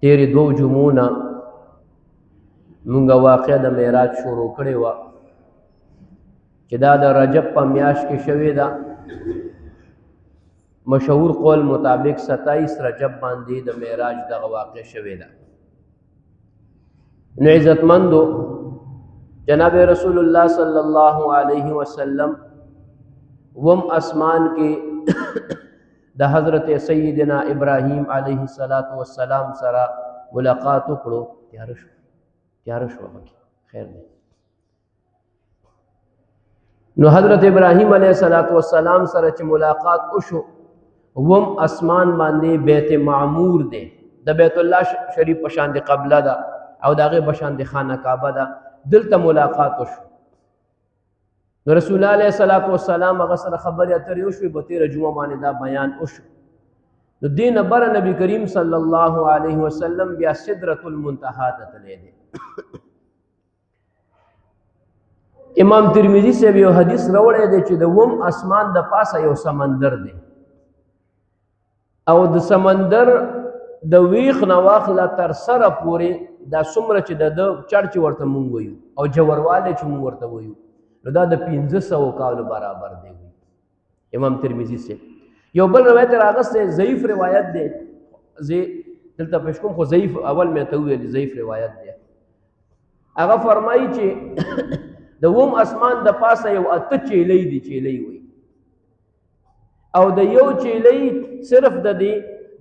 تیرې 2 جمعو نه مونږ واقع د معراج شروع کړې وه چې دا د رجب په میاشت کې شوې ده. مشهور قول مطابق 27 رجب باندې د معراج دغه واقع شوې ده. نو عزتمندو جناب رسول الله صلی الله علیه وسلم وم اسمان کې د حضرت سیدنا ابراهیم علیه السلام سره ملاقات وکړو. تیار شو بکی خیر دی. نو حضرت ابراهیم علیه السلام سره چې ملاقات وشو وم اسمان باندې بیت معمور دی، د بیت الله شریف په شان دی قبله ده او د هغې په شان دی خانه کعبه ده. دلته ملاقات وشو. نو رسول الله علیه السلام هغه سره خبرې اترې وشوې، په تېره جمعه باندې دا بیان وشو. نو دې نه بره نبی کریم صلی الله علیه وسلم بیا سدرة المنتهی ته تللی دی. امام ترمذی صاحب یو حدیث راوړی دی چې د وم اسمان د پاسه یو سمندر دی او د سمندر د ویخ نه واخله تر سره پورې دا څومره چې د چړ چې ورته مونږ ویو او جوړوالی چې مونږ ورته ویو نو دا د 500 کالو برابر دی. امام ترمذی صاحب یو بل روایت راغستی ضعیف روایت دی، دلته پیش کوم خو ضعیف اول مې ته وویل ضعیف روایت دی. هغه فرمایي چې د وم اسمان د پاسه یو 8 چیلۍ دي، چیلۍ وي او د یو چیلۍ صرف د دې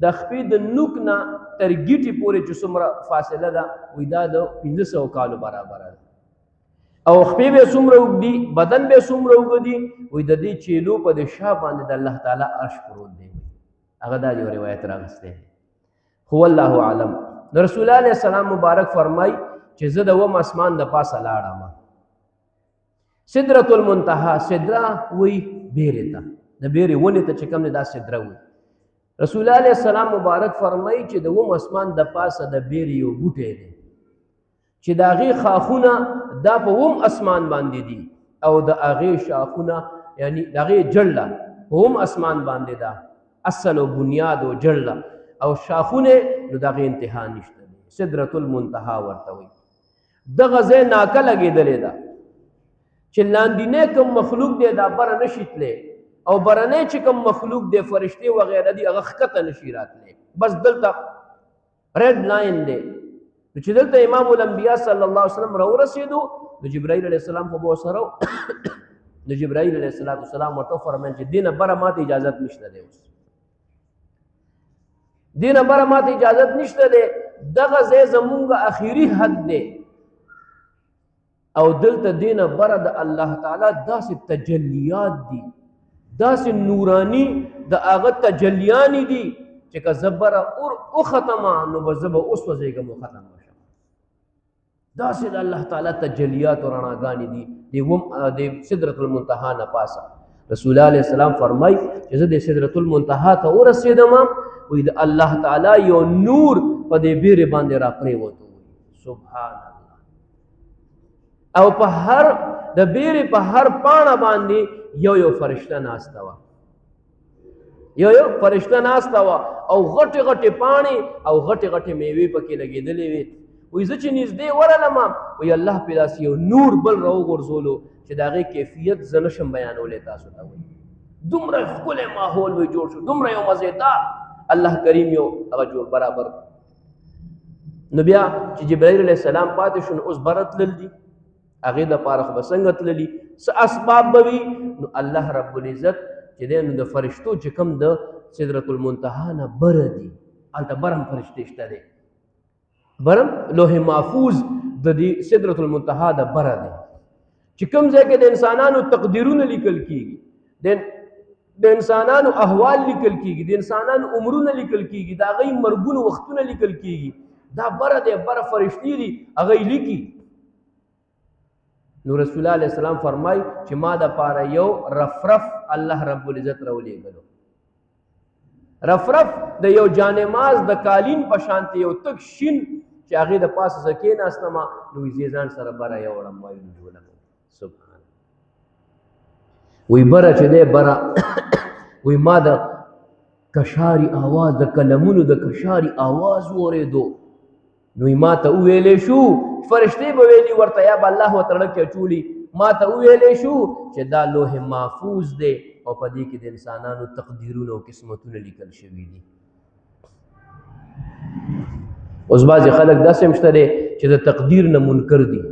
د خپې د نوک نه تر ګیټې پورې چې څومره فاصله ده وي دا د 500 کالو برابر ده او خپې به څومره اوږدي، بدن به څومره اوږدي وي د دې چیلو په د شا باندې د الله تعالی عرش پروت دی. هغه دا یو روایت راغستی خو والله اعلم. نو رسول الله علیه السلام مبارک فرمای چې زه د وم اسمان د پاسه لاړم. سدرة المنتهی، سدره وی بیرې ته، د بیرې ونې ته چې کوم دی دا سدره وي. رسول الله علیه السلام مبارک فرمایي چې د وم اسمان د پاسه د بیرې یو بوټی دی چې د هغې خاخونه دا په وم اسمان باندې دي او د هغې شاخونه یعنی د هغې جړله په وم اسمان باندې ده، اصل او بنیاد او جړله او شاخونه نو د هغې انتها نشته دی. سدرة المنتهی ورته وایي. دغه ځای ناکه لګېدلې ده چې لاندینی کوم مخلوق دی دا بره نشي تلی او برنی چې کوم مخلوق دی فرشتې وغیره دي هغه ښکته نشي راتلی. بس دلته ریډ لاین دی. نو چې دلته امام الانبیا صلی الله علیه وسلم راورسېدو نو جبرائیل علیه السلام خو به ورسره نو جبرائیل علیه السلام ورته وفرمیل چې دې نه بره ماته اجازت نشته دی، اوس دې نه بره ماته اجازت نشته دی، دغه ځای زمونږ اخري حد دی او دلته دې نه بره د الله تعالی داسې تجلیات دي، داسې نورانی د هغه تجلیانی دي چې که زه بره او ختمه نو به زه به اوس وځېږم او ختم به شم. داسې د الله تعالی تجلیات او رڼاګانې دي د سدرة المنتهی نه پاسه. رسول الله علیه السلام فرمایي چې زه د سدرة المنتهی ته ورسېدم وایي د الله تعالی یو نور په دې بیرې باندې را پرېوتو. سبحان الله. او په هر د بیرې په هر پاڼه باندې یو فرشته ناسته وه، یو فرشته ناسته وه او غټې غټې پاڼې او غټې غټې میوې پکې لګېدلې وې. وایي زه چې نږدې ورغلم وایي الله پې داسې یو نور بل راوغورځولو چې د هغې کیفیت زه نشم بیانولی تاسو ته. وایي دومره ښکلی ماحول وی جوړ شو، دومره یو مزېدار الله کریم یو هغه جوړ برابر. نو بیا چې جبرائیل علیه السلام پاتې شو نو اوس بره تلل دي، هغې دپاره خو به څنګه تللي، څه اسباب به وي. نو الله رب العزت چې دی نو د فرشتو چې کوم د سدرة المنتهی نه بره دي، هلته برم فرشتې شته دی، برم لوح محفوظ د دې سدرة المنتهی د بره دی چې کوم ځای کې د انسانانو تقدیرونه لیکل کېږي، د انسانانو احوال لیکل کېږي، د انسانانو عمرونه لیکل کېږي، د هغوی مرګونو وختونه لیکل کېږي، دا بره دی، بره فرشتې دي هغوی لیکي. نو رسول الله علیه السلام فرمای چې ما د پاره یو رفرف الله رب العزت راولېږلو. رفرف د یو جانماز د قالین په شانتې یو تک شین چې هغې د پاسه زه کېناستمه نو وایي زه ځان سره بره یوړم. وایي جوړه سبحان وایي بره چې دی بره وایي ما د کشاري آواز د قلمونو د کشاري آواز واورېدو نو ما ته وویلې شو فرشتې به ویلي ورته یا به الله ورته کې اچولي ما ته وویلې شو چې دا لوح محفوظ دی او په دې کې د انسانانو تقدیرونه او قسمتونه لیکل شوي دي اوس بعضې خلک داسې هم شته دی چې د تقدیر نه منکر دي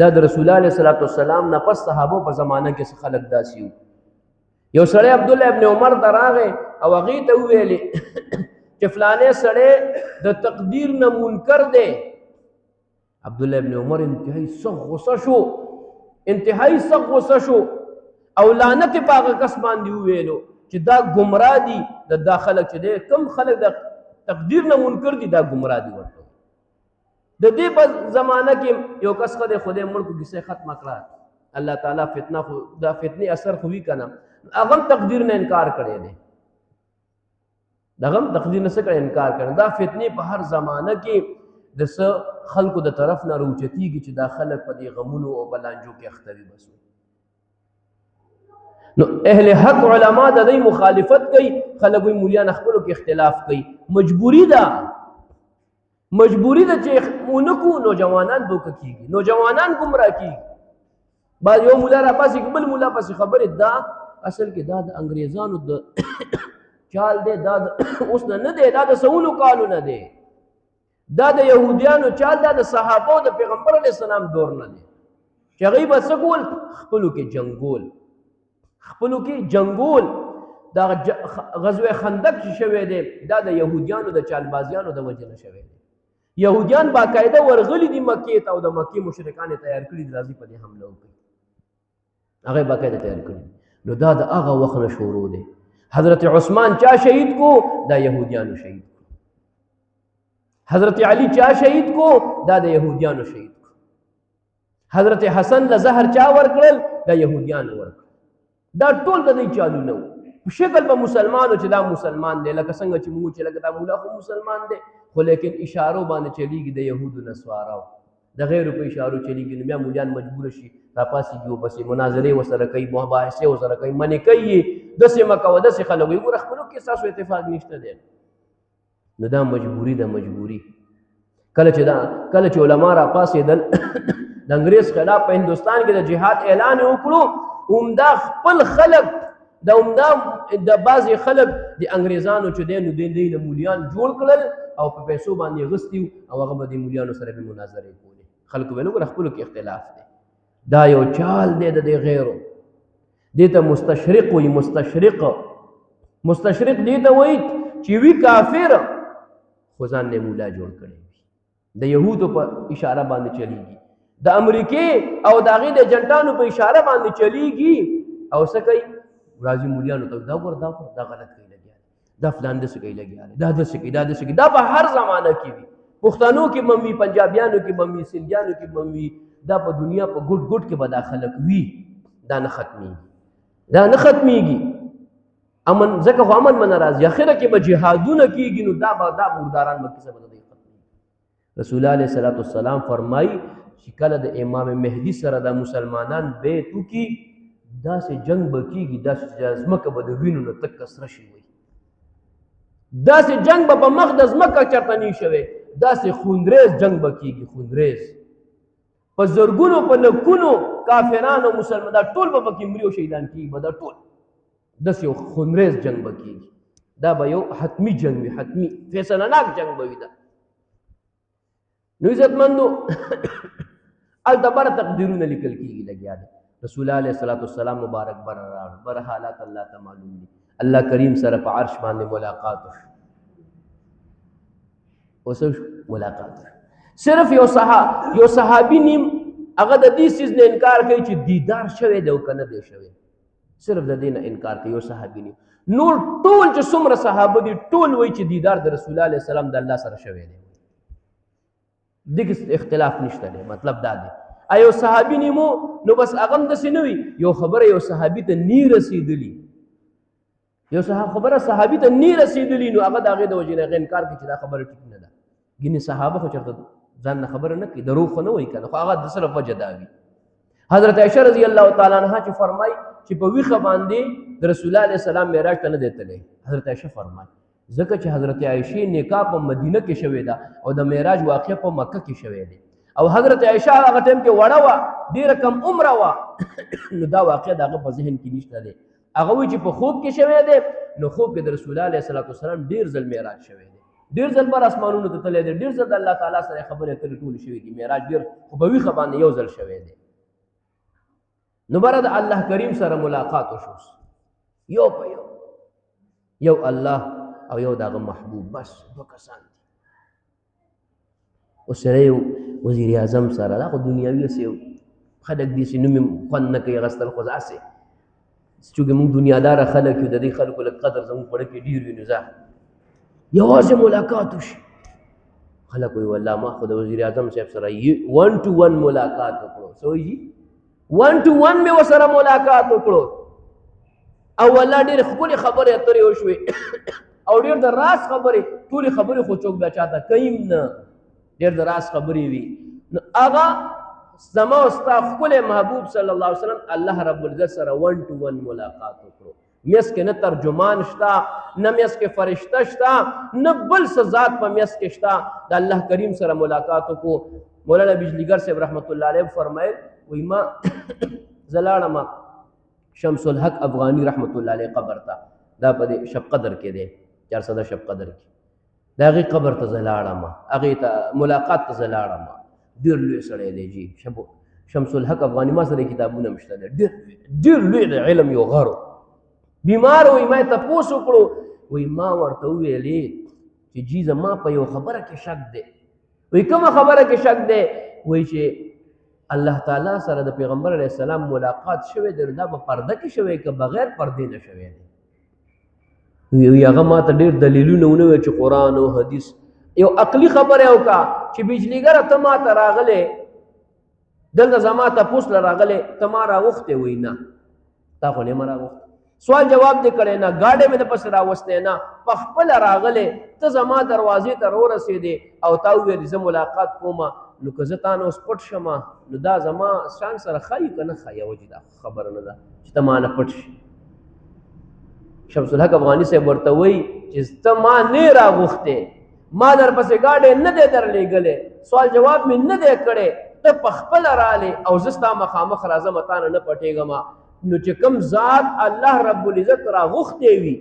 دا د رسول الله علیه السلام نه پس صحابو په زمانه کې خلک داسې وو یو سړی عبدالله ابن عمر ته راغی او هغې ته وویلې چې فلانې سړی د تقدیر نه منکر دی عبدالله ابن عمر انتهایی سخت غصه شو او لعنت یې په هغه کس باندې وویلو چې دا ګمراه دي دا خلک چې دی کوم خلک د تقدیر نه منکر دي دا ګمراه دي ورته د دې په زمانه کې یو کس خدای ملک کیسه ختمه کړه الله تعالی فتنه خو دا فتنې اثر خو وی کنه هغه تقدیر نه انکار کړی دی دغه تقدیر نه څخه انکار کړي دا فتنې په هر زمانه کې د خلکو د طرف نه راوچتېږي چې دا خلک په دې غمونو او بلانجو کې اخته وي بس نو اهل حق علما د دې مخالفت کوي خلک وي مولیان خپلو کې اختلاف کوي مجبوری ده چې اونکو نوجوانان دوکه کیږي نوجوانان گمراه کیږي بعد یو مولا را پاسې بل مولا پاسې خبره دا اصل کې دا د انګریزانو د چال دی دا اوس نه دی دا د سونو کالو نه دی دا د يهوديانو چال دا د صحابو د پیغمبر علیه السلام دور نه دی چې هغوی به څه کول خپلو کې جنګول دا غزوه خندق چې شوی دی دا د يهوديانو د چالبازیانو د وجه نه شوی دی يهوديان باقاعده ورغلي دي مکې ته او د مکې مشرکان تیار کړي دي راځي په دې حمله وکړي هغه باقاعده تیار کړي نو دا د هغه وخت نه شروع دی حضرت عثمان چا شهید کو دا يهوديانو شهید کو حضرت علی چا شهید کو دا د يهوديانو شهید کو حضرت حسن له زهر چا ورکړل دا يهوديانو ورکړل دا ټول د دې چالو نه په شکل په مسلمانو چې دا مسلمان دی لکه څنګه چې موږ چې لکه دا مولا خو مسلمان دی خو لیکن اشارو باندې چلیږي د يهودو نسوارو د غیرو په اشارو چلیږي نو بیا مولیان مجبور شي راپاسېږي وبسې مناظرې ورسره کوي مباحثې ورسره کوي منې کوي داسې مه کوه داسې خلک وایي ګوره خپلو کې ستاسو اتفاق نشته دی نو دا مجبوري ده مجبوري کله چې علما راپاسېدل د انګریز خلاف په هندوستان کې د جهاد اعلان وکړو عمده خپل خلک د بعضې خلک د انګریزانو چې دی نو دوی له مولیان جوړ کړل او په پیسو باندې اغوستي او هغه به د مولیانو سره به مناظرې کولې خلکو به ویل ګوره خپلو کې اختلاف دی دا یو چال دی د دې غیرو دې ته مستشرق وایي مستشرق دې ته وایي چې وي کافر خو ځان نه مولا جوړ کړی وي د یهودو په اشاره باندې چلیږي د امریکې او د هغې د ایجنټانو په اشاره باندې چلیږي او څه کوي راځي مولیانو ته دا ګوره دا غلط کوي لګیا دا فلان داسې کوي لګیا دا داسې کوي دا په هر زمانه کې وي پښتنو کې به وي پنجابیانو کې به وي سندیانو کې به وي دا په دنیا په ګډ کې به دا خلک وي دا نه ختمیږي امن ځکه خو امن به نه راځي اخره کې به جهادونه کېږي نو دا مرداران به کیسه به نه ختمیږي رسول الله علیه السلام فرمایي چې کله د امام مهدي سره د مسلمانان بیعت وکړي داسې جنگ به کېږي داسې ځمکه به د وینو نه تک سره شي وي داسې جنگ به په مخ د ځمکه چېرته نه شوی داسې خونریز جنگ به کېږي خونریز په زرګونو په لکونو کافرانو مسلمانان ټول به پکې مري او شهیدان کېږي به دا ټول داسې یو خونریز جنگ به کېږي دا به یو حتمي جنگ وي حتمي فیصلهناک جنگ به وي دا نو عزتمندو هلته بره تقدیرونه لیکل کېږي لګیا دی رسول الله علیه السلام مبارک بره راوړ بره حالات الله ته معلوم دي الله کریم سره په عرش باندې ملاقات وشو ملاقات صرف یو صحابي نیم هغه د دې څیز نه انکار کوي چې دیدار شوی دی او که نه دی شوی صرف د دې نه انکار کوي یو صحابي نیم نور ټول چې څومره صحابه دي ټول وایي چې دیدار د رسول الله علیه السلام د الله سره شوی دی دغه اختلاف نشته دی مطلب دا دی ایو صحابي نیمو نو بس هغه هم داسې نه وي یو خبره یو صحابي ته نی رسېدلي نو هغه د هغې د وجې نه هغه انکار کوي چې دا خبره ټیک نه ده ګینې صحابه خو چېرته ځان نه خبره نه کوي دروغ خو نه وایي که نه خو هغه د صرف وجه دا وي حضرت عایشه رضی الله تعالی عنها چې فرمایي چې په ویښه باندې د رسول الله علیه السلام معراج ته نه دی تللی حضرت عایشه فرمایي ځکه چې حضرت عایشې نکاح په مدینه کې شوې ده او د معراج واقع په مکه کې شوې ده او حضرت عایشه هغه ټیم کې وړه وه ډېره کم عمره وه نو دا واقع د هغه په ذهن کې نشته دی هغه وایي چې په خوب کې شوی دی نو خوب کې د رسول الله علیه الصلوة والسلام ډېر ځل معراج شوی دی ډېر ځل بر اسمانونو ته تللی دی ډېر ځل د الله تعالی سره خبرې اترې ټولې شوي دي معراج ډېر خو په ویښه باندې یو ځل شوی دی نو بره د الله کریم سره ملاقات وشو یو په یو الله او یو دغه محبوب بس دوه کسان دي اوس سره یو وزیر اعظم سره دا خو دنیاوي هسې یو خلک دي چې نوم یې خوند نه کوي اخیستل خو داسې چونکې موږ دنیاداره خلک یو د دې خلکو لږ قدر زموږ په کې ډېر وي نو ځه یوازې ملاقات وشي خلک وایي والله ما خو د وزیر اعظم صاحب سره 1 to 1 ملاقات وکړو څه وایي جي 1 to 1 مې ورسره ملاقات وکړو او والله ډېرې ښکلې خبرې اترې وشوې او ډېر د راز خبرې ټولې خبرې خو څوک بیا چاته کوي نه ډېر د راز خبرې وي نو هغه زما او ستا ښکلی محبوب صلی الله علیه وسلم الله رب العزت سره 1 to 1 ملاقات وکړو میس کې نه ترجمان شته نه میس کې فرشته شته نه بل څه ذات په میس کې شته د الله کریم سره ملاقات وکړو مولانا بجلیګر صاحب رحمت الله علیه فرمایل وایي ما زه لاړم شمس الحق افغانی رحمت الله علیه قبر ته دا په دې شب قدر کې دی 400 شب قدر کې د هغې قبر ته زه لاړم هغې ته ملاقات ته زه لاړم ډېر لوی سړی دی جي شمس الحق افغاني ما سره کتابونه هم شته دی ډېر لوی د علم یو غر بیمار وایي ما یې تپوس وکړو وایي ما ورته وویلې چې جي زما په یو خبره کې شک دی وایي کومه خبره کې شک دی وایي چې الله تعالی سره د پیغمبر علیه السلام ملاقات شوی دی دا په پرده کې شوی که بغیر پردې نه شوی دی وی هغه ما ته ډېر دلیلونه ونه ویل چې قرآن او حدیث یو عقلي خبره وکړه چې بجلیګره ته ما ته راغلی دلته زما تپوس له راغلی ته ما راغوښتې وایي نه تا خو نه ما راغوښتې سوال جواب دې کړی نه ګاډی مې دپسې راوستی نه په خپله راغلی ته زما دروازې ته راورسېدې او تا وویل زه ملاقات کوم نو که زه تا نه اوس پټ شم نو دا زما شان سره ښایي که نه ښایي وجې دا خبره نه ده چې ته ما نه پټ شي شمس الحق افغاني صاحب ورته وایي چې ته ما نه راغوښتې ما درپسې ګاډی نه دی درلېږلی سوال جواب مې نه دی کړی ته په خپله رالې او زه ستا مخامخ راځم تا نه نه پټېږم نو چې کوم ذات الله رب العزت راغوښتی وي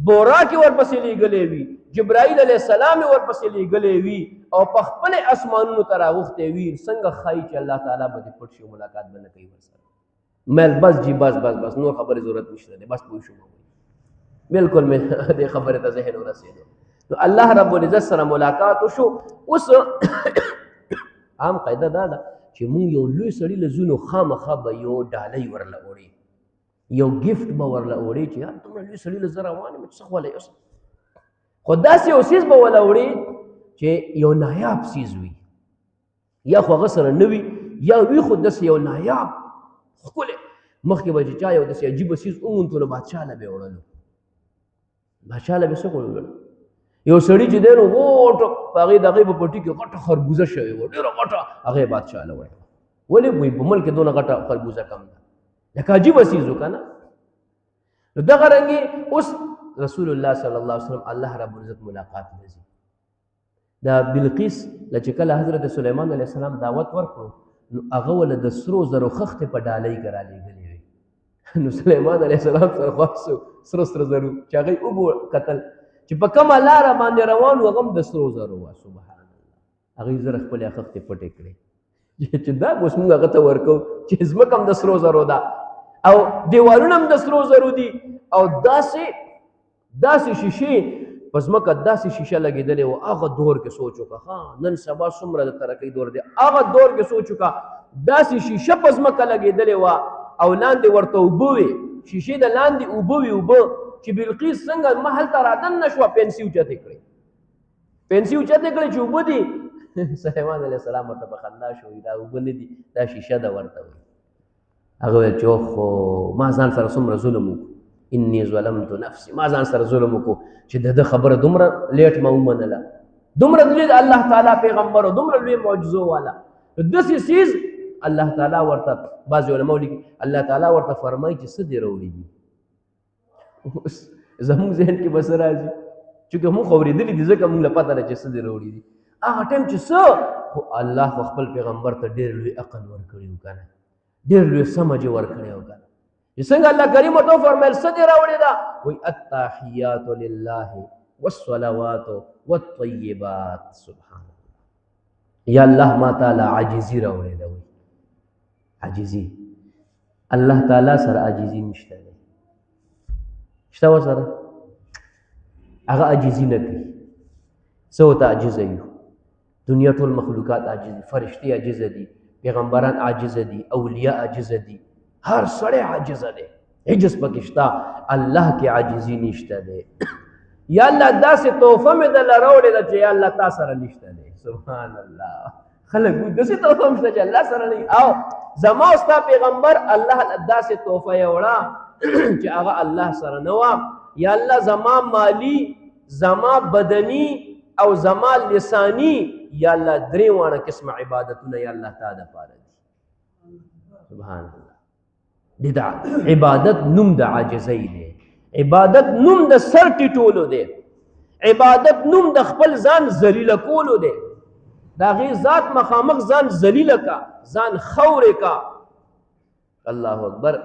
بورا کې ورپسې لیږلی وي جبرائیل علیه السلام یې ورپسې لیږلی وي او په خپلې اسمانونو ته راغوښتی وي څنګه ښایي چې الله تعالی به دې پټ شي ملاقات به نه کوي ورسره میل بس جي بس نور خبرې ضرورت نشته دی بس پوه شو بالکل مې دې خبرې ته ذهن ورسېدو نو الله رب العزت سره ملاقات وشو اوس عام قاعده دا ده چې مونږ یو لوی سړي له ځو نو خامخا به یو ډالۍ ورله وړي یو ګفټ به ورله وړي چې یار دومره لوی سړي له زه روان یم څه خولی اوس خو داسې یو څیز به ورله وړي چې یو نایاب څیز وي یا خو هغه سره نه وي یا وي خو داسې یو نایاب ښکلی مخکې به چې چا یو داسې عجیبه څیز وموندو نو بادشاه له به یې وړلو بادشاه له به څه وړلو یو سړي چې دی نو غوټه په هغې د هغې په پټي کې غټه خربوزه شوې وه ډېره غټه هغې بادشاه له وړې ولې وایي په ملک کې دونه غټه خربوزه کم ده لکه عجیبه څیز و که نه نو دغه رنګې اوس رسول الله صلی الله علیه وسلم الله رب العزت ملاقات لځي دا بلقیس له چې کله حضرت سلیمان علیه السلام دعوت ورکړو نو هغه ول د سرو زرو خښتې په ډالۍ کې رالیږلې وې نو سلیمان علیه السلام سره خاص سره زرو چې هغې اوبو کتل چې په کومه لاره باندې روان و هغه هم د سرو زرو وه سبحان الله هغې زره خپلې خښتې پټې کړې چې دا اوس موږ هغه ته ورکوو چې ځمکه هم د سرو زرو ده او دیوالونه هم د سرو زرو دي او داسې شیشې په ځمکه داسې شیشه لګېدلې وه هغه دور کې سوچ وکړه ها نن سبا څومره د ترقۍ دور دی هغه دور کې سوچ وکړه داسې شیشه په ځمکه لګېدلې وه او لاندې ورته اوبه وې شیشې د لاندې اوبه وې اوبه چې بلقیس څنګه محل ته رادننه شوه پنسي اوچتې کړې چې اوبه دي سلیمان علیه السلام ورته په خندا شو دا اوبه نه دي دا شیشه ده ورته وایي هغه ویل چې اوخو ما ځان سره څومره ظلم وکړو انی ظلمت نفسي ما ځان سره ظلم وکړو چې د ده خبره دومره لیټ ما ومنله دومره لوی د الله تعالی پیغمبر او دومره لوی معجزو والا داسې څیز الله تعالی ورته بعضې علماو لیکي الله تعالی ورته فرمایي چې څه دې راوړي دي زموږ ذهن کې به څه راځي چونکه موږ اورېدلي دي ځکه موږ له پته ده چې څه دې راوړي دي هغه ټایم چې څه خو الله خو خپل پیغمبر ته ډېر لوی عقل ورکړی و که نه ډېر لوی سمجھ ورکړی و که نه چې څنګه الله کریم ورته وفرمیل څه دې راوړې ده وایي التحیات لله والصلوات والطیبات سبحان الله یا الله ما تعالی عاجزي راوړې ده وایي عاجزي الله تعالی سره عاجزي نشته دی شته ورسره هغه عاجزي نه کوي څه ورته عاجزه یو دنیا ټول مخلوقات عاجز دي فرشتې عاجزه دي پیغمبران عاجزه دي اولیاء عاجزه دي هر سړی عاجزه دی عجز پکې شته الله کې عاجزي نشته دی یا الله داسې تحفه مې درله راوړې ده چې یا الله تا سره نشته دی سبحان الله خلک وایي داسې تحفه هم شته چې الله سره نه او زما او ستا پیغمبر الله داسې تحفه یې وړه چې هغه الله سره نه وه یا الله زما مالی زما بدني او زما لسانی یا الله درې واړه قسمه عبادتونه یا الله تا دپاره دي سبحان الله د عبادت نوم د عاجزۍ دی عبادت نوم د سر ټیټولو دی عبادت نوم د خپل ځان ذلیله کولو دی د هغې ذات مخامخ ځان ذلیله کا ځان خورې کا الله اکبر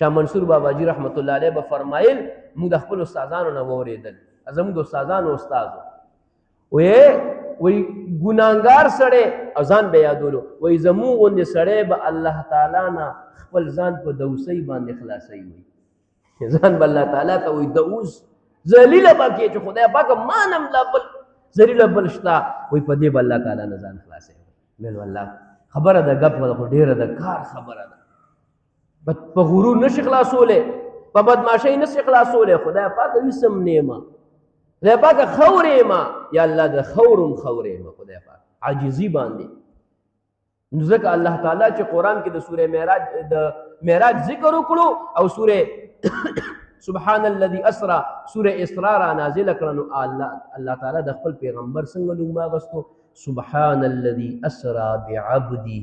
شاه منصور باباجي رحمت الله علیه به فرمایل موږ د خپل استادانو نه واورېدل زموږ د استادانو استاد وی ګناهګار سړی او ځان به یادولو وی زموږ غوندې سړی به الله تعالی نه خپل ځان په دوسۍ باندې خلاصوي وي ځان به الله تعالی ته وایي دوس ذلیله به کې چې خدای پاکه ما نه لا بل ذلیله بل شته وایي په دې به الله تعالی نه ځان خلاصوي مېل والله خبره ده ګپ ده خو ډېره ده کار خبره ده په غرور نشي خلاصولی په بدماشۍ نشي خلاصولی خدای پاکه ویسم نیمه خدای پاکه خورې ما یا الله د خورم خورې ما خدای پاک عاجزي باندې نو ځکه الله تعالی چې قرآن کې د سورې معراج ذکر وکړو او سورې سبحان الذي اسرا سورې اسراء را نازله کړه نو الله تعالی د خپل پیغمبر څنګه نوم واغستو سبحان الذي اسرا بعبده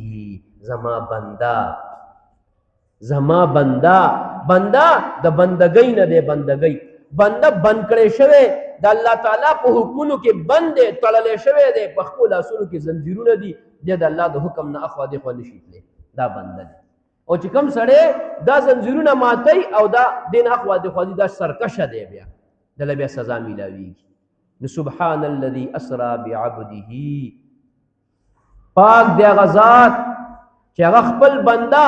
زما بنده د بندګۍ نه دی بندګۍ بنده بند کړی شوی د الله تعالی په حکمونو کې بند دی تړلی شوی دی په خپلو لاسونو کې زنځیرونه دي دی د الله د حکم نه اخوا دېخوا نشي تللی دا بنده دی او چې کوم سړی دا زنځیرونه ماتوي او دا دې نه اخوا دېخوا دي دا سرکشه دی بیا دله بیا سزا میلاویږي نو سبحان الذي اسرا بعبده پاک دی هغه ذات چې هغه خپل بنده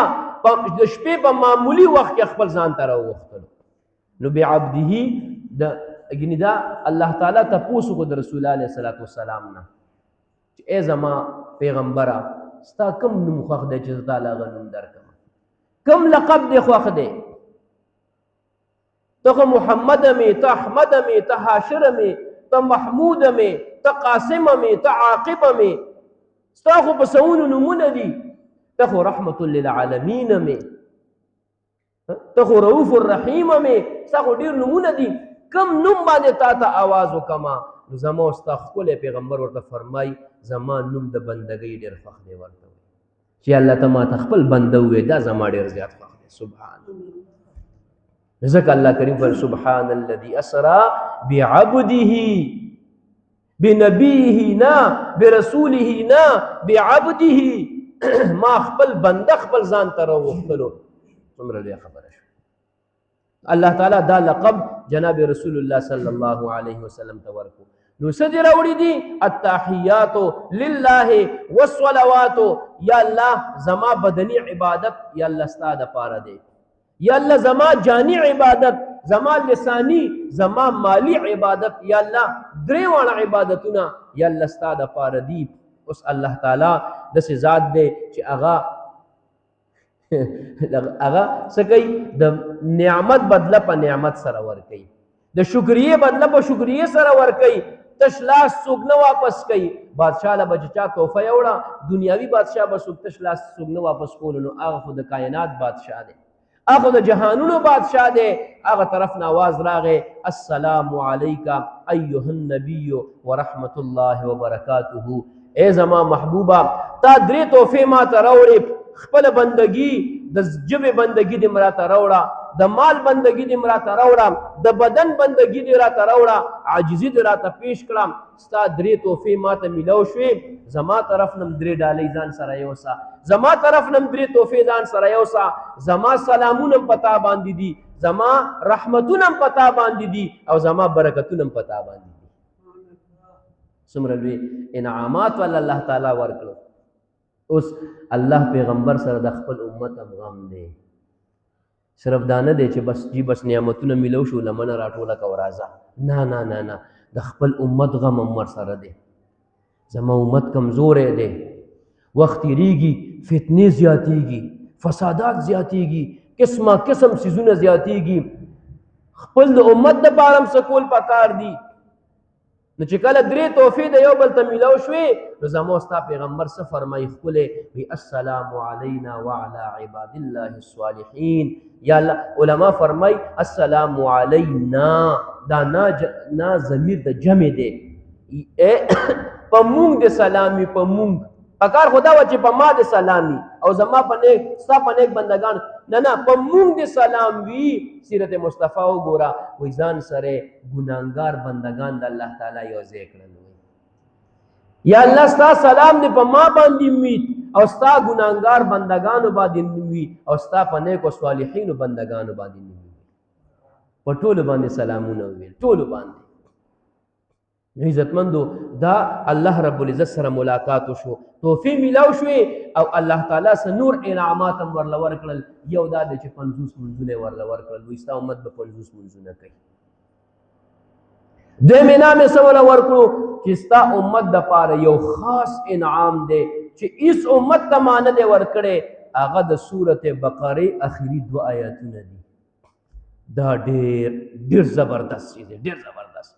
د شپې په معمولي وخت کې خپل ځان ته راوغوښتلو نو بعبده یعنې دا الله تعالی تپوس وکړو د رسول الله علیه الصلاة والسلام نه چې ای زما پیغمبره ستا کوم نوم خوښ دی چې زه تعالی هغه نوم درکړم کوم لقب دی خوښ دی ته خو محمد مې ته احمد مې ته هاشر مې ته محمود مې ته قاسم مې ته عاقب مې ستا خو په سونو نومونه دي ته خو رحمت للعالمین مې ته خو رؤوف الرحیم مې ستا خو ډېر نومونه دي کم نوم باندې تا ته آواز وکړمه نو زما او ستا ښکلی پیغمبر ورته فرمایي زما نوم د بندګۍ ډېر خوښ دی ورته چې الله ته ما ته خپل بنده ووایې دا زما ډېر زیات خوښ دی سبحان الله ځکه الله کریم فرمایي سبحان الذي اسرا بعبده بنبیه نه برسوله نه بعبده ما خپل بنده خپل ځان ته راوغوښتلو څومره لویه خبره شوه الله تعالی دا لقب جناب رسول الله صلی الله علیه وسلم ته ورکو نو څه دې راوړي دي التحیات لله والصلوات یا الله زما بدني عبادت یا الله ستا دپاره دی یا الله زما جانی عبادت زما لسانی زما مالی عبادت یا الله درې واړه عبادتونه یا الله ستا دپاره دي اوس الله تعالی داسې ذات دی چې هغه څه کوي د نعمت بدله په نعمت سره ورکوي د شکریې بدله په شکریې سره ورکوي تش لاس څوک نه واپس کوي بادشاه له به چې چا تحفه یې وړه دنیاوي بادشاه به څوک تش لاس څوک نه واپس کولو نو هغه خو د کائنات بادشاه دی هغه د جهانونو بادشاه دی هغه طرف نه آواز راغی السلام علیک ایها النبی ورحمت الله وبرکاته ای زما محبوبه تا درې تحفې ما ته راوړې خپل بندگی د ژبې بندگی دې مراته راوړه د مال بندگی دې راته راوړه، د بدن بندگی دې راته راوړه، عاجزي دې راته پیش کړه، ستا 3 تحفې ماته میلو شوې، زما طرف نم 3 ډالۍ ځان سره یوسه، زما طرف نم 3 تحفې ځان سره یوسه، زما سلامونه پتا باندې دي، زما رحمتونه پتا باندې دي، او زما برکتونه پتا باندې دي. څومره لوی انعامات ول الله تعالی ورکړو. اوس الله پیغمبر سره د خپل امت هم غم دی، صرف دا نه دی چې بس نعمتونه میلو شو لمنه راټوله کو راځه، نه نه نه نه، د خپل امت غم هم ورسره دی. زما امت کمزوری دی، وخت تېرېږي، فتنې زیاتېږي، فسادات زیاتېږي، قسمه قسم څیزونه زیاتېږي، خپل د امت دپاره هم څه کول پکار دي. نو چې کله 3 تحفې د یو بل ته میلاو شوې، نو زما ستا پیغمبر څه فرمایي ښکلی وي السلام علینا وعلى عباد الله الصالحین. یا الله علما فرمای السلام علینا، دا نا ضمیر د جمع دی، په مونږ د سلامي، په مونږ پکار خدا و چې په ما د سلامي او زما په نیک ستا په نیک بندگان، نه نه په مونږ د سلام وي. سیرت مصطفی وګوره، وایي ځان سره ګناهګار بندگان د الله تعالی یو ځای کړل. یا الله ستا سلام دې په ما باندې وي او ستا ګناهګار بندگانو باندې وي او ستا په نیکو صالحینو بندگانو باندې وي، په ټولو باندې سلامونه وویل، ټولو باندې. عزتمندو دا الله رب العزت سره ملاقات وشو، توفیق میلاو شوې، او الله تعالی سره نور انعامات هم ورله ورکړل. یو دا دی چې 50 منځونه ورله ورکړل، وایي ستا امت به 50 منځونه کوي. دویم انعام یې څه ورله ورکړو چې ستا امت دپاره یو خاص انعام دی چې هیڅ امت ته ما نه دی ورکړی، هغه د سورت بقرې اخري 2 آیاتونه دي. دا ډېر زبردست چیز دی، ډېر زبردست.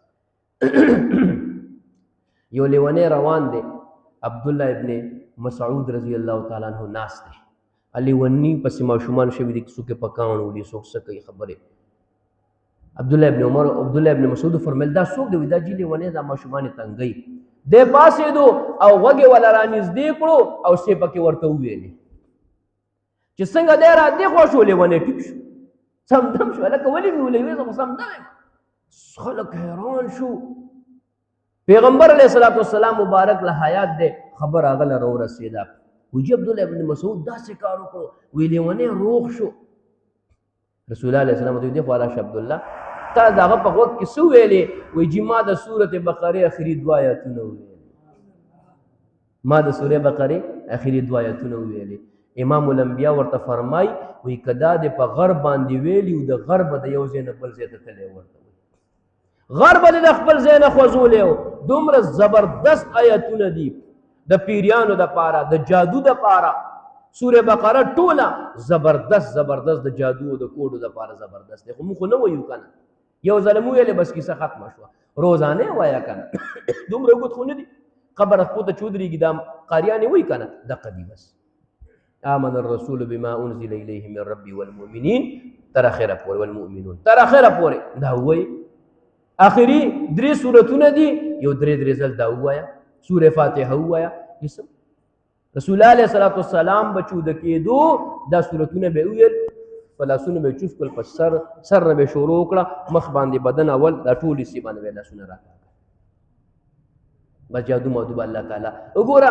یو لیونی روان دی، عبدالله ابن مسعود رضی الله تعالی عنہ ناست دی، لیونی پسې ماشومان شوي دي، څوک یې په کاڼ وړي، څوک څه کوي خبرې. عبدالله ابن مسعود فرمیل دا څوک دی؟ دا جي لیونی دا ماشومان یې تنګوي. دی پاڅېدو او غوږ یې وله رانږدې کړو او څه پکې ورته وویلې چې څنګه دی را دې خوا شو، لیونی ټیک شو، سمدم شو. هلکه ولې مې ولوي؟ زه خو سمدم یم. خلک حیران شو. پیغمبر علیه الصلاۃ والسلام مبارک له حیات دی، خبر هغه له راورسېده. وایي چې عبدالله ابن مسعود داسې کار وکړو، وایي لیونی روغ شو. رسول الله علیه السلام ته وایي دی خو راشه عبدالله، تا د هغه په غوږ کې څه ویلې؟ وایي چې ما د سورت بقرې اخري 2 آیاتونه وویلې، ما د سورې بقرې اخري 2 آیاتونه وویلې. امام الانبیا ورته فرمای وایي که دا د په غر باندې ویلي و، د غر به د یو ځای نه بل ځای ته تللی ورته، غر به د خپل ځای نه خوځولی و. دومره زبردست آیتونه دي د پیریانو دپاره، د جادو دپاره. سوره بقره ټوله زبردست زبردست د جادو او د کوډو دپاره زبردست دی. خو موږ خو نه وایو که نه، یو ځل مو ویلې بس کیسه ختمه شوه. روزانه وایه که نه، دومره اوږد خو نه دي. قبر خپو ته چې ودرېږي دا قاریان یې وایي که نه، دقه دي بس. آمن الرسول بما انزل الیه من ربی والمؤمنین تر اخره پورې، والمؤمنون تر اخره پورې دا وایي. آخري 3 سورتونه دي، یو 3 ځل دا ووایه، سوره فاتحه ووایه. رسول الله علیه الصلاۃ والسلام بچو د کېدو دا سورتونه به ویل، په لاسونه به چوف کړل، په سر به شروع کړه، مخ باندې بدن اول دا ټول سی باندې به لاسونه راکړه. بس جادو مادو به الله تعالی وګوره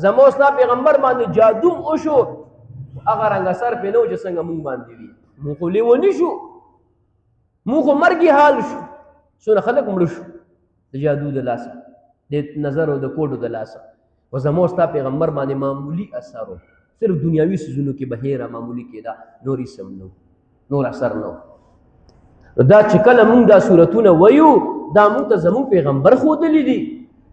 زما ستا پیغمبر باندې جادو وشو، هغه رنګ اثر پې نه و چې څنګه مونږ باندې وي. مونږ خو لیوني شو، مونږ خو مرګي حال شو، څونه خلک مړه شو د جادو د لاسه، د نظر او د کوډو د لاسه. و زما ستا پیغمبر باندې معمولی اثر و، صرف دنیاوي څیزونو کې بهیره معمولی کېده، نور اسم نو، نور اثر نو. دا چې کله مونږ دا صورتونه وایو، دا مونږ ته زمونږ پیغمبر ښودلی دي،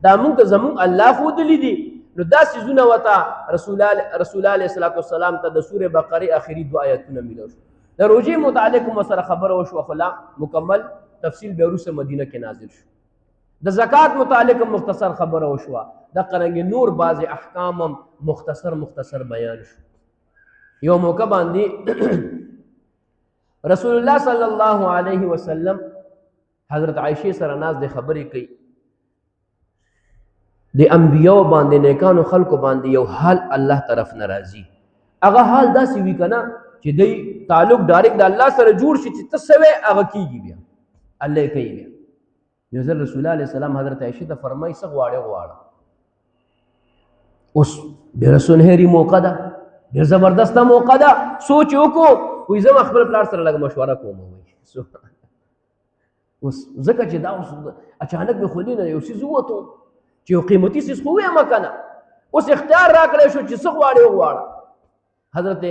دا مونږ ته زمونږ الله ښودلی دي. نو دا څیزونه ورته رسول الله علیه الصلاۃ والسلام ته د سورې بقرې آخري 2 آیتونه میلو شو. د روژې متعلق هم ورسره خبره وشوه، خو لا مکمل تفصیل بیا وروسته مدینه کې نازل شو. د زکات متعلق مختصر خبره وشوه، د قرنګ نور بعض احکام مختصر بیان شو. یو موقع باندې رسول الله صلی الله علیه وسلم حضرت عائشہ سره ناز د خبرې کوي، د انبیاء باندې نیکانو خلکو باندې یو حال الله طرف ناراضي. هغه حال داسې وی کنه چې دی تعلق ډایرکټ د الله سره جوړ شي چې ته څه وې هغه کېږي بیا الله یې کوي بیا یو ځل رسول الله علیه السلام حضرت عایشې ته فرمایي څه غواړې غواړه اوس ډېره سنهري موقع ده ډېر زبردسته موقع ده سوچ یې وکړو وایي زه به خپل پلار سره لږ مشوره کوم اوس ځکه چې دا اوس اچانک مې خولې نه یو څیز ووتو چې یو قیمتي څیز خو ویمه که نه اوس اختیار راکړی شو چې څه غواړې وغواړه حضرت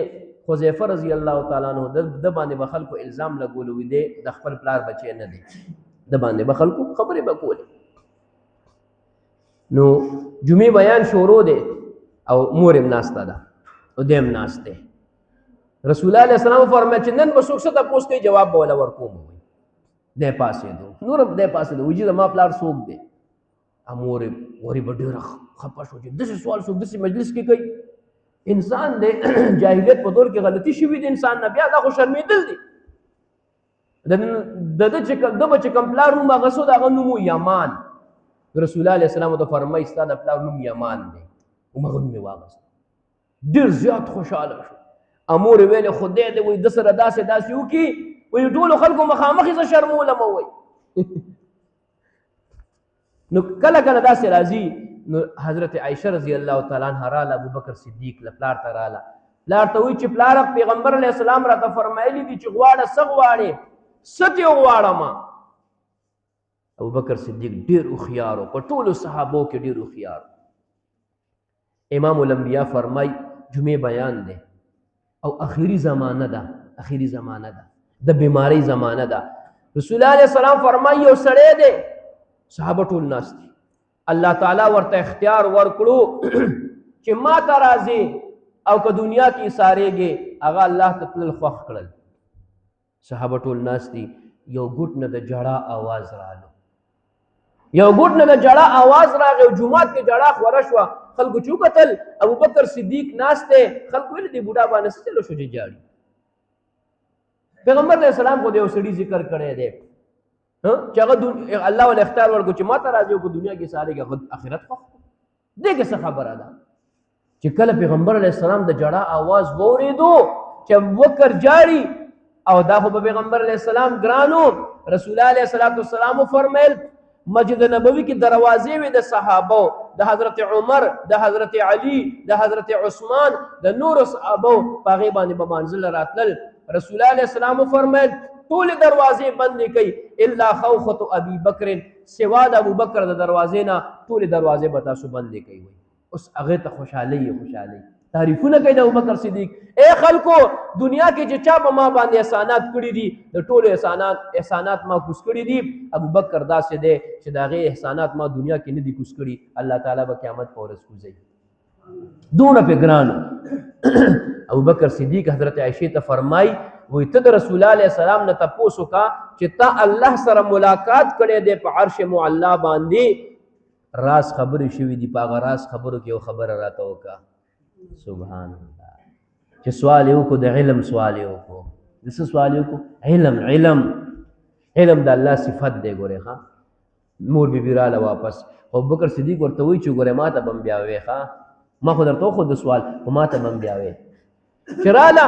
حذیفه رضی الله تعالی عنہ د باندې به خلکو الزام لګولو وي دی د خپل پلار بچی نه دی د باندې به خلکو خبرې به کولې نو جمعې بیان شروع دی او مور هم ناسته ده او دی هم ناست دی رسول الله علیه السلام فرمایي چې نن به څوک څه تپوس کوي جواب به وله ورکوم دی پاسېدو نور هم دی پاسېدو وایي چې زما پلار څوک دی مور ورې به ډېره خفه شو چې داسې سوال څوک داسې مجلس کې کوي انسان د جاهلیت په دور کې غلطي شوي د انسان نه بیا دا خو شرمېدل دي د ده چې کوم پلار نوم هغه څه د هغه نوم و یمان رسول الله علیه السلام ته فرمایي ستا د پلار نوم یمان دی همغه نوم یې واغست ډېر زیات خوشحاله شو امور یې ویلې خدای دې وایي ده سره داسې وکړي وایي ټولو خلکو مخامخ یې زه شرمولم وایي نو کله کله داسې راځي نو حضرت عایشه رضی الله تعالی عنها راله ابوبکر صدیق له پلار ته راله پلار ته وایي چې پلاره پیغمبر علیه السلام راته فرمایلي دي چې غواړه څه غواړې څه دې وغواړه ما ابوبکر صدیق ډېر هوښیار و په ټولو صحابو کې ډېر هوښیار امام الانبیا فرمای جمعې بیان دی او اخیری زمانه ده د بیماری زمانه ده رسول الله علیه السلام فرمای یو سړی دی صحابه ټول ناست دي الله تعالی ورته اختیار ورکړو چې ما ته راځي او که دنیا کې سارېږي هغه الله ته تلل خوښ کړل صحابه ټول ناست دي یو ګوټ نه د جړا آواز راغی او جومات کې جړا خوره شوه خلکو چې وکتل ابوبکر صدیق ناست دی خلکو ویل دې بوډا باندې څه چلو شو چې جاړي پیغمبر علیه السلام خو د یو سړي ذکر کړی دی چې هغه الله ول اختیار ورکړو چې ما ته راځي او که دنیا کې سارېږي آخرت خوښ دې کې څه خبره ده چې کله پیغمبر علیه السلام د جړا آواز واورېدو چې ابوبکر جاړي او دا خو به پیغمبر علیه السلام ګرانو رسول الله علیه السلام فرمایل مسجد نبوي کې دروازې وې د صحابو د حضرت عمر د حضرت علي د حضرت عثمان د نورو صحابو په هغې باندې به منزل راتلل رسول الله علیه السلام فرمایل ټول دروازې بندې کړئ الا خوخة ابي بکر سوا د ابوبکر د دروازې نه ټول دروازې به تاسو بندې کړئ اوس هغې ته خوشحالۍ تعریفونه کوي د ابوبکر صدیق اے خلکو دنیا کې چې چا به ما باندې احسانات کړي دي د ټولو احسانات ما کوس کړي دي ابوبکر داسې دی چې د هغې احسانات ما دنیا کې نه دي کوس کړي الله تعالی به قیامت په ورځ کوزوي دونه پې ګرانو ابوبکر صدیق حضرت عایشې ته فرمایي وایي ته د رسول الله علیه السلام نه تپوس وکړه چې تا الله سره ملاقات کړی دی په عرش معلا باندې راز خبرې شوي دي په هغه راز خبرو کې یو خبره راته وکړه سبحان الله چې سوال یې وکړو د علم سوال یې وکړو د څه سوال یې وکړو علم د الله صفت دی ګورې ښه مور بیبي راله واپس ابوبکر صدیق ورته وایي چې ګورې ما ته به هم بیا وې ښه ما خو درته وښود سوال خو ما ته به هم بیا وې چې راله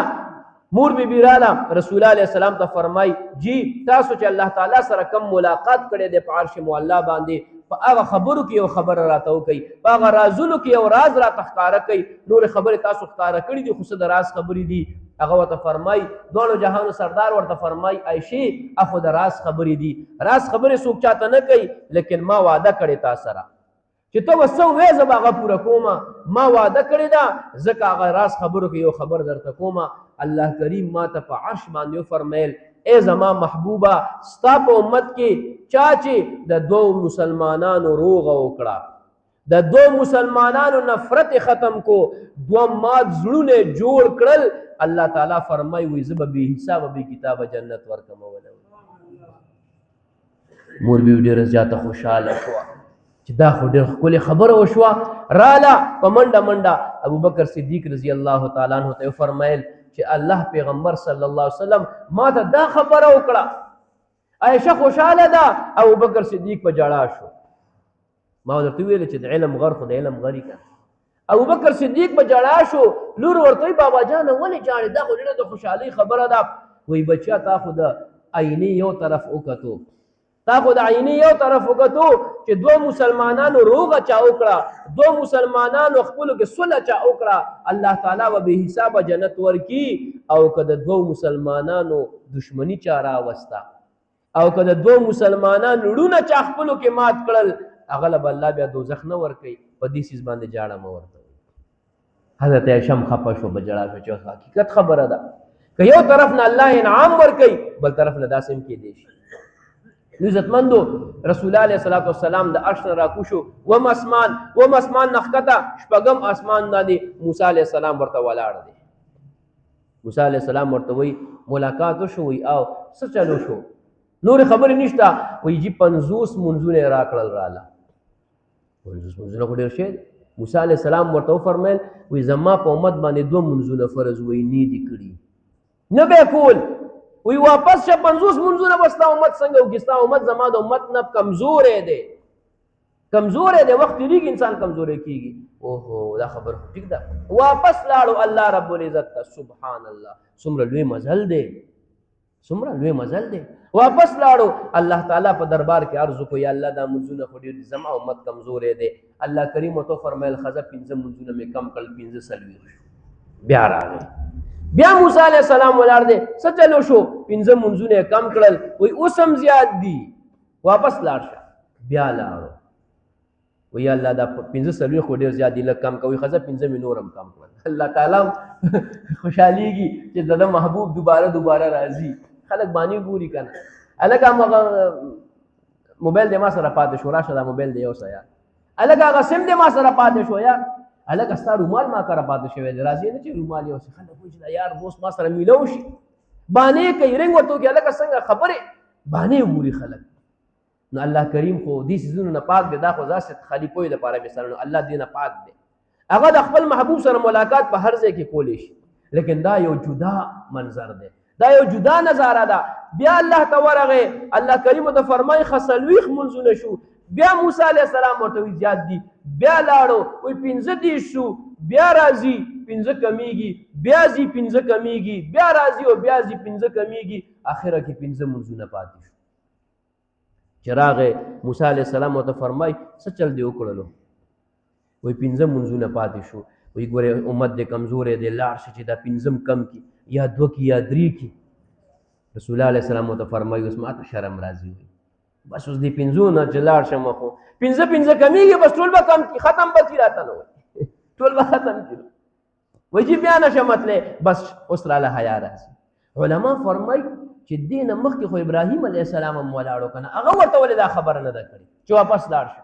مور بیبي راله رسول الله علیه السلام ته فرمای جی تاسو چې الله تعالی سره کم ملاقات کړی دی په عرش معلا باندې په هغه خبرو کې یو خبره راته وکړئ په هغه رازونو کې یو راز راته ښکاره کوئ نورې خبرې تاسو ښکاره کړي دي خو څه د راز خبرې دي هغه ورته فرمای دواړو جهانو سردار ورته فرمای عایشې اخو د راز خبرې دي راز خبرې څوک چاته نه کوي لیکن ما وعده کړې تا سره چې ته به څه وې زه به هغه پوره کومه ما وعده کړې ده ځکه هغه راز خبرو کې یو خبر درته کومه الله کریم ما ته په عرش باندې وفرمیل اے زما محبوبه ستا په امت کې چا چې د دوو مسلمانانو روغه وکړه د دوو مسلمانانو نفرت ختم کو دوه مات زړونه جوړ کړل الله تعالی فرمای وي زه به بې حسابه بې کتابه جنت ورکړم مور بي ډېره زیاته خوشحاله شوه چې دا خو ډېر ښکلې خبره وشوه راله په منډه ابوبکر صدیق رضی الله تعالی عنه ته وفرمیل چې الله پیغمبر صلی الله علیه وسلم ما ته دا خبره وکړه عایشه خوشحاله ده ابوبکر صدیق په ژړا شو ما درته ویل چې د علم غر خو د علم غري که ابوبکر صدیق به جړا شو. لور ورته وی بابا جان ولې جاړې؟ دا خو ډېره د خوشحالۍ خبره ده. وی بچیا تا خو د آینې یو طرف وکتو، تا خو د آینې یو طرف وکتو چې دوه مسلمانانو روغه چا وکړه، دوه مسلمانانو خپلو کې صلح چا وکړه، الله تعالی به بې حسابه جنت ورکي. او که د دوه مسلمانانو دشمني چا راوسته، او که د دوه مسلمانانو ړونه چا خپلو کې مات کړل، هغه له به الله بیا دوزخ نه ورکوي. په دې څیز باندې جاړه مه ورته وایي. حضرت عایشه هم خفه شو، په ژړا شو چې حقیقت خبره ده. که یو طرف نه الله انعام ورکوي، بل طرف نه داسې هم کېدی شي. نو عزتمندو رسول الله علیه الصلاۃ والسلام د عرش نه راکوشو، وم اسمان نه ښکته، شپږم اسمان باندې موسی علیه السلام ورته ولاړ دی. موسی علیه السلام ورته وایي ملاقات وشو، وایي او څه چلو شو؟ نورې خبرې نشته. وایي جي 50 منځونه یې راکړل راله. 50 منځونه خو ډېر شی دی. موسی علیه السلام ورته وفرمیل وایي زما په امت باندې 2 منځونه فرض وایي نه دي کړي، نه به کول. وی واپس شه 50 منځونه به ستا امت څنګه وکړي؟ ستا امت زما د امت نه کمزوری دی، کمزوری دی، وخت تېرېږي انسان کمزوری کېږي. اوهو دا خبر خو ټیک ده. واپس لاړو الله رب العزت ته. سبحان الله، څومره لوی مزل دی، څومره لوی مزل دی. واپس لاړو الله تعالی په دربار کې عرض وکړو یا الله دا منځونه خو ډېر دي، زما امت کمزوری دی. الله کریم ورته وفرمیل ښځه 15 منځونه مې کم کړل، 15 څلوېښت شو. بیا راغی، بیا موسی علیه السلام ولاړ دی. څه چلو شو؟ 15 منځونه یې کم کړل. وایي اوس هم زیات دي، واپس لاړ شه. بیا لاړو، وایي الله دا 15 څلوېښت خو ډېر زیات دي، لږ کم کوي. ښځه 15 مې نور هم کم کړل. الله تعالی خوشحالېږي چې د ده محبوب دوباره راځي. خلک باندې ګوري که نه. هلکه همغه موبایل دی ما سره پاتې شو، راشه دا موبایل دی یو څه یار. هلکه هغه سیم دی ما سره پاتې شو یار. هلکه ستا رومال ما کره پاتې شوی دی، راځي نه چې رومال یو څه. خلک وایي چې دا یار دوست ما سره میلو شي، بانې کوي، رنګ ورته وکړي. هلکه څنګه خبرې بانې ګوري خلک. نو الله کریم خو دې څیزونو نه پاک دی. دا خو داسې خالي پوی دپاره مثالونه، الله دې نه پاک دی. هغه د خپل محبوب سره ملاقات په هر ځای کې کولی شي، لیکن دا یو جدا منظر دی، دا یو جدا نظاره ده. بیا الله ته ورغی، الله کریم ته فرمایي ښه 40 منځونه شو. بیا موسی علیه السلام ورته وایي زیات دي. بیا لاړو، وایي 15 شو. بیا راځي 15 کمیږي، بیا ځي 15 کمیږي، بیا راځي او بیا ځي 15 کمیږي. اخره کې 15 منځونه پاتې شو. چې راغی موسی علیه السلام ورته فرمایي څه چل دې وکړلو؟ وایي 15 منځونه پاتې شو. وایي ګورې امت دې کمزوری دی، لاړ شه چې دا 15 کم کړي، یا 2 کې یا 3 کې. رسول الله علیه السلام ورته فرمایي اوس ماته شرم راځي، بس اوس دې 15 نه چې لاړ شم، خو 15 کمیږي، بس ټول به کم کړي، ختم به کړي، راته نه وایي ټول به ختم کړي. وایي چې بیا نشم تللی، بس اوس راله حیا راځي. علما فرمایي چې دې نه مخکې خو ابراهیم علیه السلام هم ولاړو که نه، هغه ورته ولې دا خبره نه ده کړې چې واپس لاړ شه؟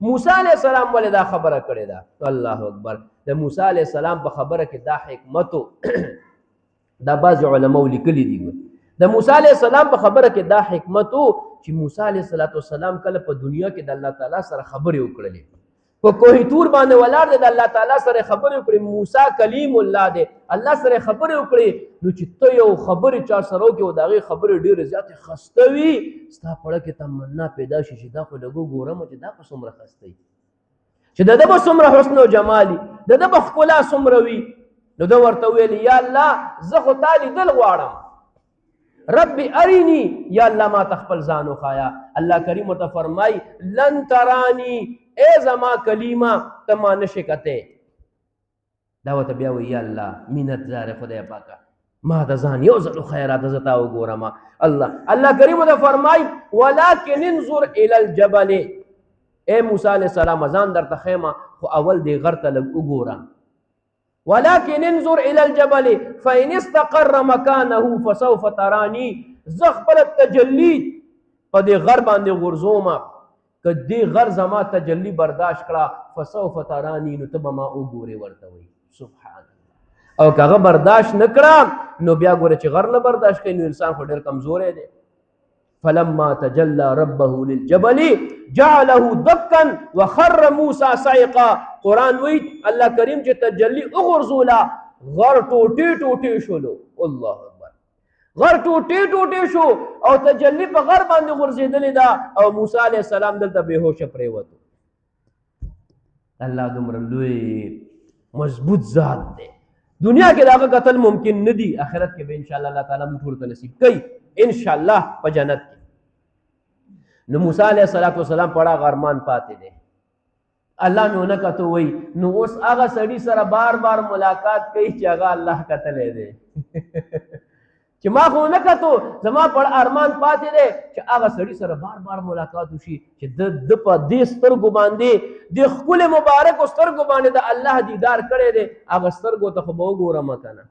موسی علیه السلام ولې دا خبره کړې ده؟ الله اکبر. د موسی علیه السلام په خبره کې دا حکمت و دا بعضې علماو لیکلي دي. د موسی علیه السلام په خبره کې دا حکمت و چې موسی علیه السلام کله په دنیا کې د الله تعالی سره خبرې وکړلې، په کوه طور باندې ولاړ دی، د الله تعالی سره خبرې وکړې. موسی کلیم الله دی، الله سره خبرې وکړې. نو چې ته یو خبرې چا سره وکړې او د هغې خبرې ډېرې زیاتې خسته وي، ستا په زړه کې تمنا پیدا شي چې دا خو لږ وګورم چې دا په څومره خسته وي، چې د ده به څومره حسن او جمال وي، د ده به ښکلا څومره وي. نو ده ورته ویل یا الله زه خو تا لیدل غواړم، رب ارینی، یا الله ما ته خپل ځان وښایه. الله کریم ورته فرمایي لن ترانی، ای زما کلیمه ته ما نشې کتی. دا ورته بیا وایي یا الله مینت زاره خدای پاکه ما ته ځان یو ځل وښایه، راته زه تا وګورم. الله کریم ورته فرمایي ولکن انظر الی الجبل، ای موسی علیه السلام ځان درته ښیمه خو اول دې غر ته لږ وګوره. ولكن انظر الى الجبل فإن استقر مكانه فسوف تراني، زه خپل تجلی په دې غر باندې غورځومه، که دې غر زما تجلی برداشت کړه فسوف تراني، نو ته به ما وګورې. ورته وایي سبحان الله. او که هغه برداشت نه کړه نو بیا ګوره چې غر نه برداشت کوي نو انسان خو ډېر کمزوری دی. فلما تجلى ربه للجبل جعله دكا وخر موسى صعقا. قرآن وی الله کریم چې تجلی وغورځوله غر ټوټې ټوټې شولو. الله اکبر. غر ټوټې ټوټې شو او تجلی په غر باندې غورځېدلې ده او موسی علیه السلام دلته بې هوشه پرېوتو. الله دومره لوی مضبوط ذات دی دنیا کې دا قتل ممکن نه دی آخرت کې به ان شاء الله الله تعالی موږ ټول ته نصیب کوي ان شاء الله په جنت کې نو موسی علیه السلام پړه غرمان پاتې دی الله مې ونه کتو وای نو اوس هغه سړي سره بار بار ملاقات کوي چې هغه الله کتلې دی چې ما خو نه کتو زما پړ ارمان پاتې دی چې هغه سړي سره بار بار ملاقات وشي چې د په دې سترګو باندې د خپل مبارک سترګو باندې د الله دیدار کړی دی هغه سترګو ته خو به وګورم کنه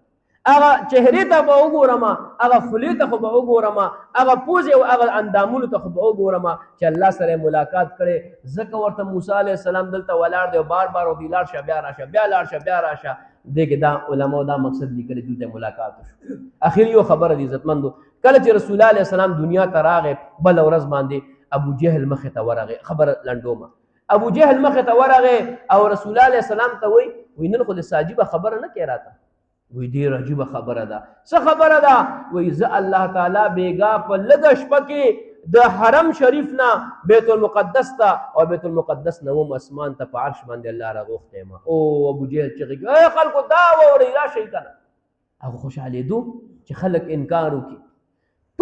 هغه چهرې ته به وګورم هغه خولې ته خو به وګورم هغه پوزې او هغه اندامونو ته خو به وګورم چې الله سره ملاقات کړي ځکه ورته موسی علیه السلام دلته ولاړ دی بار بار ورته لاړ شه بیا راشه بیا لاړ شه بیا راشه دغه دا علماء دا مقصد لیکلي دلته ملاقات شو اخر یو خبره دي عزتمندو کله چې رسول الله علیه السلام دنیا ته راغی بل ورځ باندې ابو جهل مخې ته ورغی خبر لنډومه ابو جهل مخې ته ورغی او رسول الله علیه السلام ته وی نن خو د ساجيبه خبره نه کوي راته وی ډېر عجیبه خبره ده څه خبره ده وی زه الله تعالی بیګا په لږه شپه کې د حرم شریف نه بیت المقدس ته او بیت المقدس نه هم اسمان ته په عرش باندې الله راغوښتی ما او ابو جهل چغې کوي ای خلکو دا واورئ راشئ کنه هغه خوشحالېدو چې خلک انکار وکړي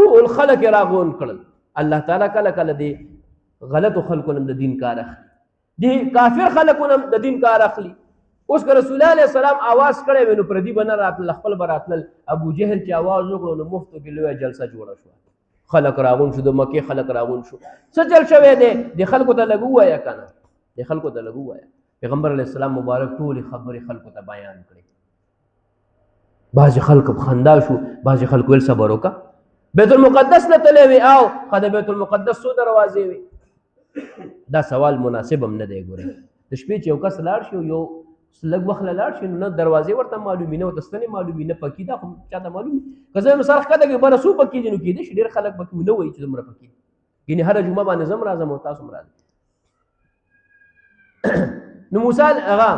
ټول خلک یې راغونډ کړل الله تعالی کله کله د غلطو خلکو نه د دین کار اخلي د کافر خلکو نه د دین کار اخلي اوس که رسول الله علیه السلام आवाज کړی وي نو پردي به نه راتلل خپل به راتلل ابو جهل چې आवाज وکړو نو مفتو کې لویه جلسه جوړه شوه خلک راغون شو د مکې خلک راغون شو څه چل شوی دی د خلکو ته لږ ووایه که نه د خلکو ته لږ ووایه پیغمبر علیه السلام مبارک ټولې خبرې خلکو ته بیان کړي بعضې خلک خندا شو بعضې خلک ویل صبر وکړه بیت المقدس نه تللی وي او که د بیت المقدس څو دروازې وي دا سوال مناسب هم نه دی ګورئ د شپې چې یو کس لاړ شي یو لږ وخت له لاړ شي نو نه دروازې ورته معلومي نه ورته ستنې معلومي نه پکې دا خو چاته معلومي که زه نو سر ښکته کړې بره څو پکې دي نو کېدای شي ډېر خلک پکې ونه وایي چې دومره پکې دي یعنې هره جمعه باندې زه هم راځم او تاسو هم راځئ نو موسی هغه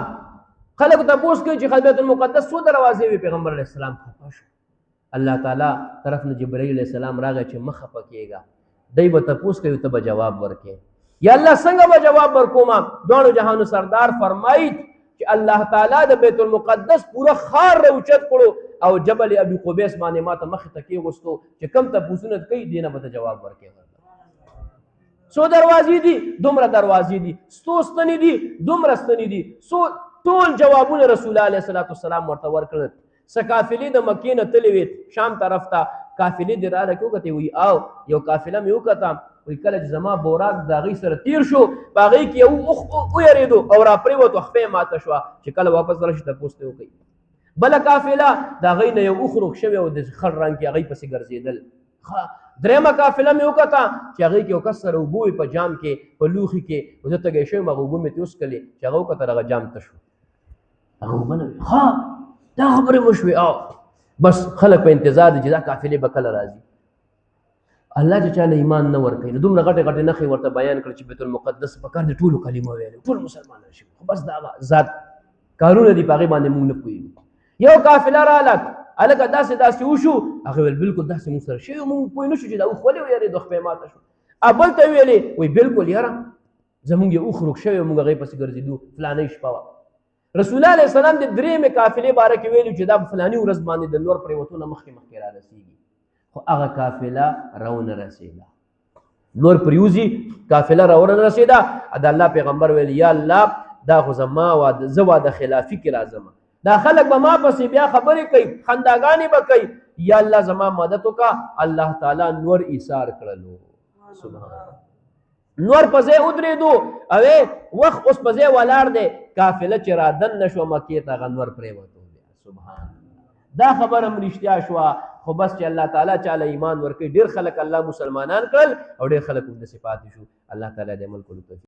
خلکو تپوس کوي چې بیت المقدس څو دروازې وي پیغمبر علیه السلام خفه شو الله تعالی طرف نه جبرائیل علیه السلام راغی چې مه خفه کېږه دی به تپوس کوي ته به جواب ورکې یا الله څنګه به جواب ورکوم دواړو جهانو سردار فرمایي چې الله تعالی د بیت المقدس پوره خار راوچت کړو او جبل ابي قبیس باندې ما ته مخې ته کېغوستو چې کم تپوسونه کوي دې نه به ته جواب ورکې څو دروازې دي دومره دروازې دي څو ستنې دي دومره ستنې دي څو ټول جوابونه رسول الله علیه السلام ورته ورکړل څه قافلې د مکې نه تللې وې شام طرف ته قافلې دې راله کې وکتې وي او یو قافله مې وکته وی کله چې زما بوراک د هغې سره تیر شو په هغې کې یو ویرېدو او را پرېوتو خپې ماته شوه چې کله واپس راشي تپوس ته وکړي بله قافله د هغې نه یو اوښ روغ شوی او د خړ رنګ کې هغې پسې ګرځېدل درېیمه قافله مې وکته چې هغې کې یو کس سره اوبه وي په جام کې په لوښي کې زه تږی شوی یم هغه اوبه مې ترې وڅښلې چې هغه وکتل هغه جام تش شو هغه اوبه نه وي ښه دا خبرې مو شوې او بس خلک په انتظار دي چې دا قافلې به کله راځي الله چې چاله ایمان نه ورکوي نو دومره غټې غټې نښې ورته بیان کړل چې بیت المقدس په کار د ټولو کلمه ویلې ټول مسلمانان شي خو بس دا ذات کارونه دي په هغې باندې موږ نه پوهېږو یو قافله راله هلکه داسې وشو هغې ویل بلکل داسې موږ سره شوي موږ پوه نه شو چې دا اوښ ولې ویرېدو خپې ماته شو بل ته ویلې وایي بلکل یاره زموږ یو اوښ روغ شوی موږ هغې پسې ګرځېدو فلانۍ شپه وه رسول الله علیه السلام د درېیمې قافلې باره کې ویلي چې دا په فلاني ورځ باندې د نور پرېوتو نه مخکې را رسېږي خو هغه قافله راونه رسېده نور پریوزي قافله راونه رسېده د الله پیغمبر ویل یا الله دا خو زما زه واده خلافي کې راځم دا خلک به ما پسې بیا خبرې کوي خنداګانې به کوي یا الله زما مدد وکړه الله تعالی نور ایثار کړلو سبحان نور په ځای ودرېدو اوې وخت اوس په ځای ولاړ دی قافله چې را دننه شوه مکې ته هغه نور پرېوتو بیا سبحان دا خبره هم رښتیا شوه خو بس چې الله تعالی چاله ایمان ورکوي ډېر خلک الله مسلمانان کړل او ډېر خلک هم داسې پاتې شو الله تعالی دې عمل کولو توفیق